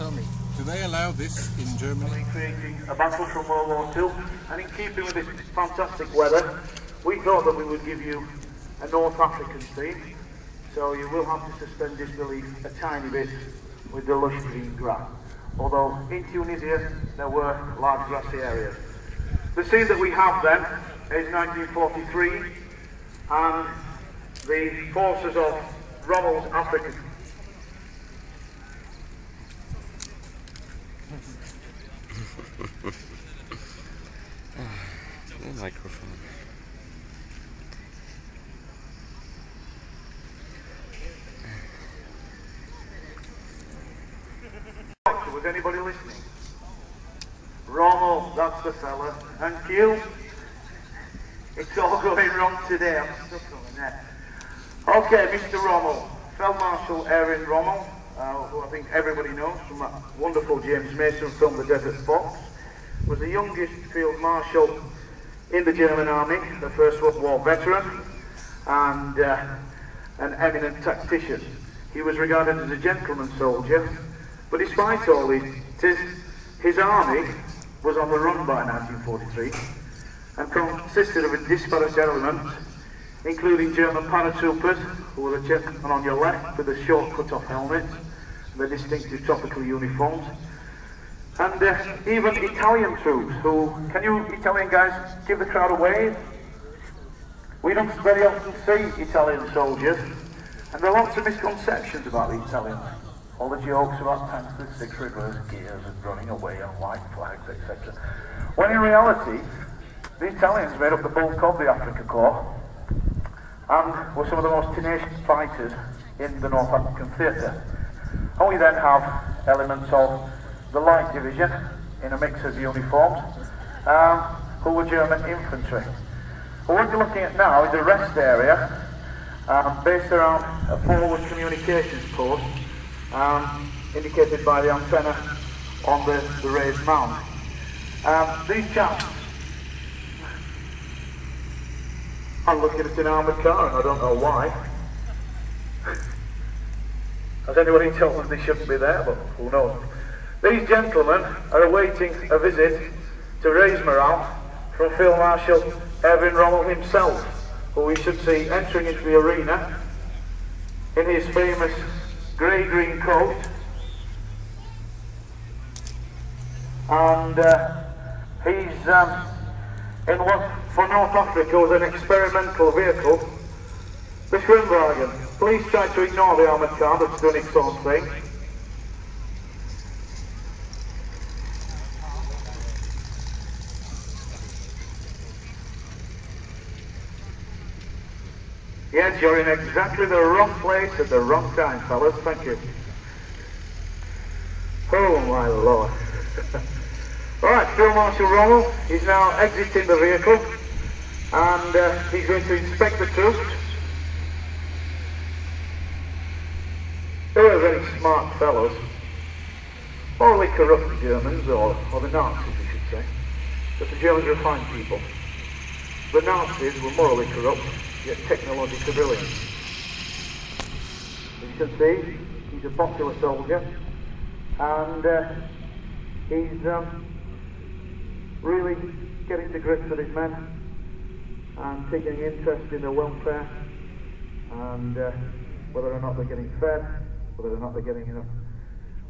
tell me, do they allow this in Germany? Creating a battle from World War II, and in keeping with this fantastic weather, we thought that we would give you a North African theme, so you will have to suspend disbelief a tiny bit with the lush green grass. Although in Tunisia there were large grassy areas. The scene that we have then is 1943, and the forces of Rommel's Africa. The microphone. Was anybody listening? Rommel, that's the fella. Thank you. It's all going wrong today. I'm stuck on the net. Okay, Mr. Rommel, Field Marshal Erwin Rommel, who I think everybody knows from that wonderful James Mason film, The Desert Fox, was the youngest Field Marshal in the German Army, the First World War veteran, and an eminent tactician. He was regarded as a gentleman soldier, but despite all this, his army was on the run by 1943 and consisted of a disparate element, including German paratroopers, who were the gentleman on your left with the short cut-off helmet, the distinctive tropical uniforms, and even Italian troops who, can you Italian guys give the crowd a wave? We don't very often see Italian soldiers, and there are lots of misconceptions about the Italians. All the jokes about tanks with 6 reverse gears and running away on white flags, etc. When in reality, the Italians made up the bulk of the Afrikakorps and were some of the most tenacious fighters in the North African theatre. And we then have elements of the Light Division in a mix of uniforms, who were German infantry. But what you're looking at now is a rest area based around a forward communications post, indicated by the antenna on the raised mound. These chaps are looking at an armoured car, and I don't know why. Has anybody told them they shouldn't be there? But who knows? These gentlemen are awaiting a visit to raise morale from Field Marshal Erwin Rommel himself, who we should see entering into the arena in his famous grey-green coat, and he's in what for North Africa was an experimental vehicle, the Schwimmwagen. Please try to ignore the armoured car that's doing its own thing. Yes, you're in exactly the wrong place at the wrong time, fellas. Thank you. Oh, my Lord. Right, Field Marshal Rommel is now exiting the vehicle, and he's going to inspect the troops. They were very smart fellows. Morally corrupt Germans, or the Nazis, we should say. But the Germans were fine people. The Nazis were morally corrupt, yet technologically brilliant. As you can see, he's a popular soldier, and he's really getting to grips with his men and taking interest in their welfare, and whether or not they're getting fed, whether or not they're getting enough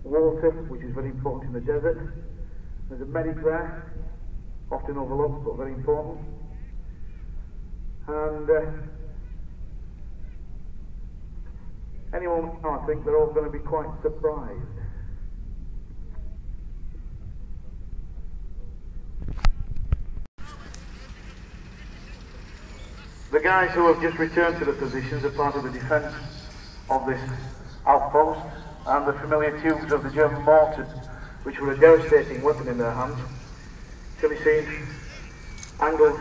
water, which is very important in the desert. There's a medic there, often overlooked but very important. And anyone, I think they're all going to be quite surprised. The guys who have just returned to the positions are part of the defence of this outpost, and the familiar tubes of the German mortars, which were a devastating weapon in their hands, can be seen angled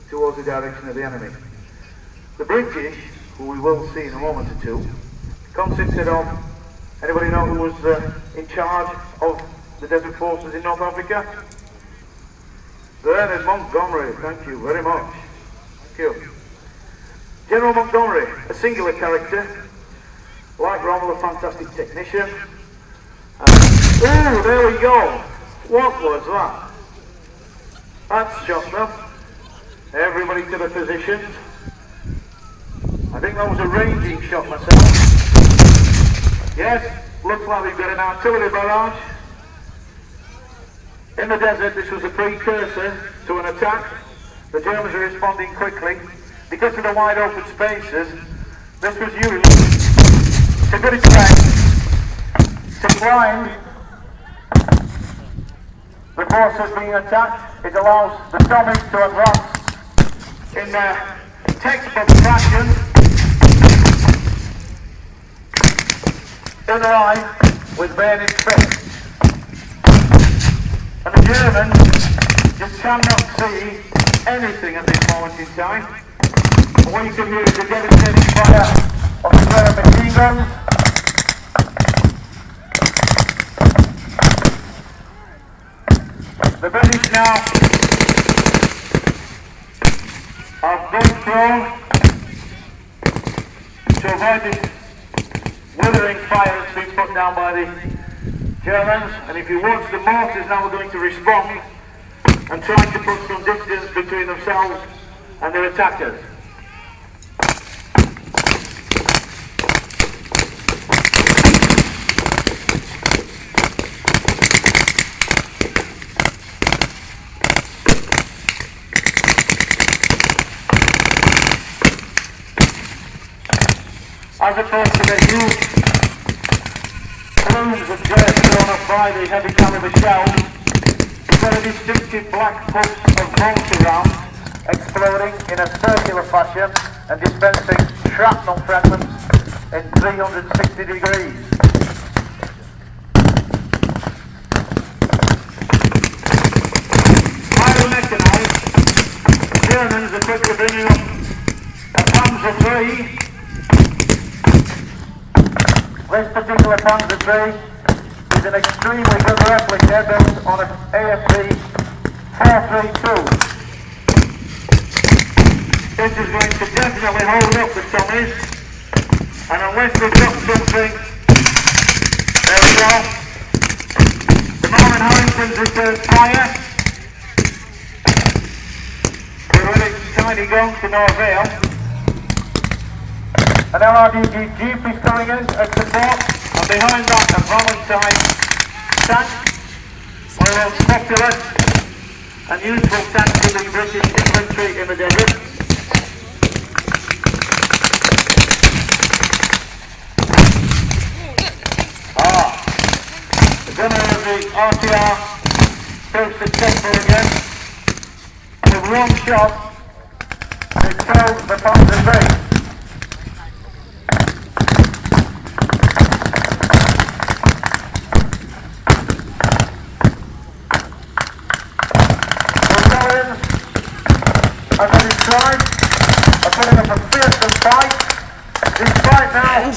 towards the direction of the enemy. The British, who we will see in a moment or two, consisted of, anybody know who was in charge of the desert forces in North Africa? There is Montgomery, thank you very much. Thank you. General Montgomery, a singular character, like Rommel, a fantastic technician. Oh, there we go. What was that? That's shot them. Everybody to the positions. I think that was a ranging shot myself. Yes, looks like we've got an artillery barrage. In the desert, this was a precursor to an attack. The Germans are responding quickly. Because of the wide open spaces, this was used to good effect to blind the forces being attacked. It allows the Tommies to advance in their textbook fashion in line with bayonets fixed. And the Germans just cannot see anything at this moment in time. And what you can hear is the devastating fire of the German machine guns. The British now are going through to avoid this withering fire that's been put down by the Germans. And if you watch, the mortars now are going to respond and try to put some distance between themselves and their attackers. As opposed to the huge plumes of dirt thrown up by the heavy caliber shells, we've got a distinctive black puffs of mortar rounds exploding in a circular fashion and dispensing shrapnel fragments in 360 degrees. Highly mechanized, the Germans are quickly bringing up a Panzer III. This particular Panzer III is an extremely good replica built on an AFC 432. This is going to definitely hold up the Tommies, and unless we've got something, there we go. The Norman Harrington's returned fire. We're with its tiny guns to no avail. An LRDG Jeep is coming in at support, and behind that a Valentine tank, one of those popular and useful tanks for the British infantry in the desert. The gunner of the RTR proved successful again. With one shot, it killed the Panzer III. As I described, are putting up a fearsome fight, despite now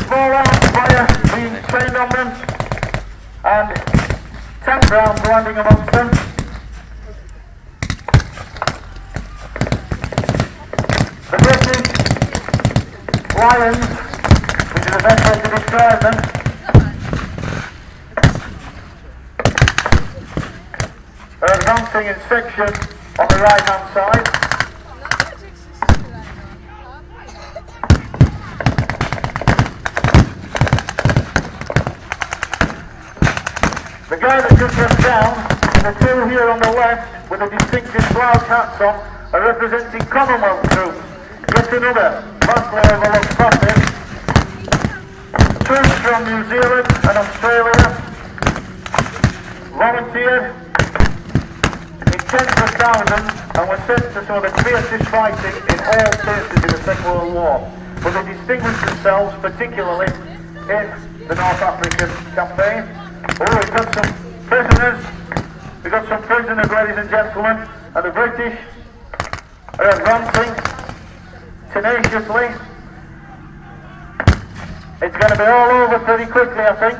small round fire being trained on them and tank rounds landing amongst them. The British Lions, which is the best way to describe them, are advancing in section on the right hand side. The guy that just went down, and the two here on the left with the distinctive slouch hats on, are representing Commonwealth troops. Yet another vastly overlooked facet. Troops from New Zealand and Australia volunteered tens of thousands and were sent to some of the fiercest fighting in all theatres in the Second World War, but they distinguished themselves particularly in the North African campaign. Oh, we've got some prisoners, ladies and gentlemen, and the British are advancing tenaciously. It's going to be all over pretty quickly, I think.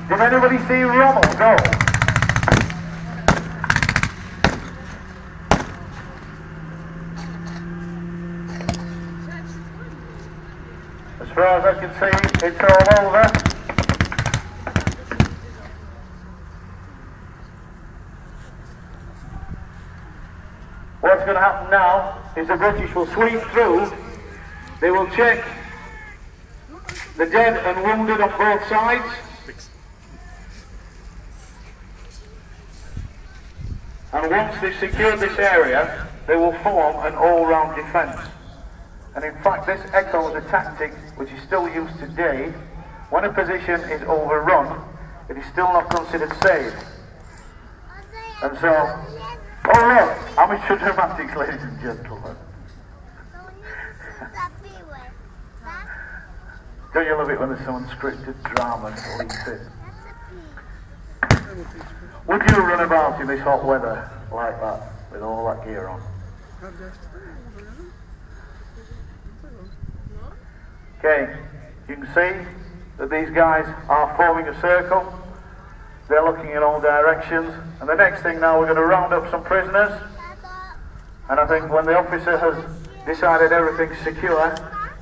Did anybody see Rommel go? As As far as I can see, it's all over. What's going to happen now is the British will sweep through. They will check the dead and wounded on both sides. And once they've secured this area, they will form an all-round defence. And in fact, this echoes a tactic which is still used today. When a position is overrun, it is still not considered safe. And so, oh look, amateur dramatics, ladies and gentlemen. Don't you love it when there's some unscripted drama that leaks in? Would you run about in this hot weather like that, with all that gear on? Okay, you can see that these guys are forming a circle. They're looking in all directions. And the next thing now, we're going to round up some prisoners. And I think when the officer has decided everything's secure,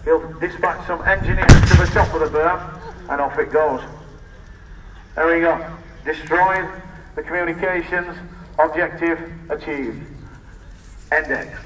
he'll dispatch some engineers to the top of the berm, and off it goes. There we go. Destroyed the communications, objective achieved. End X.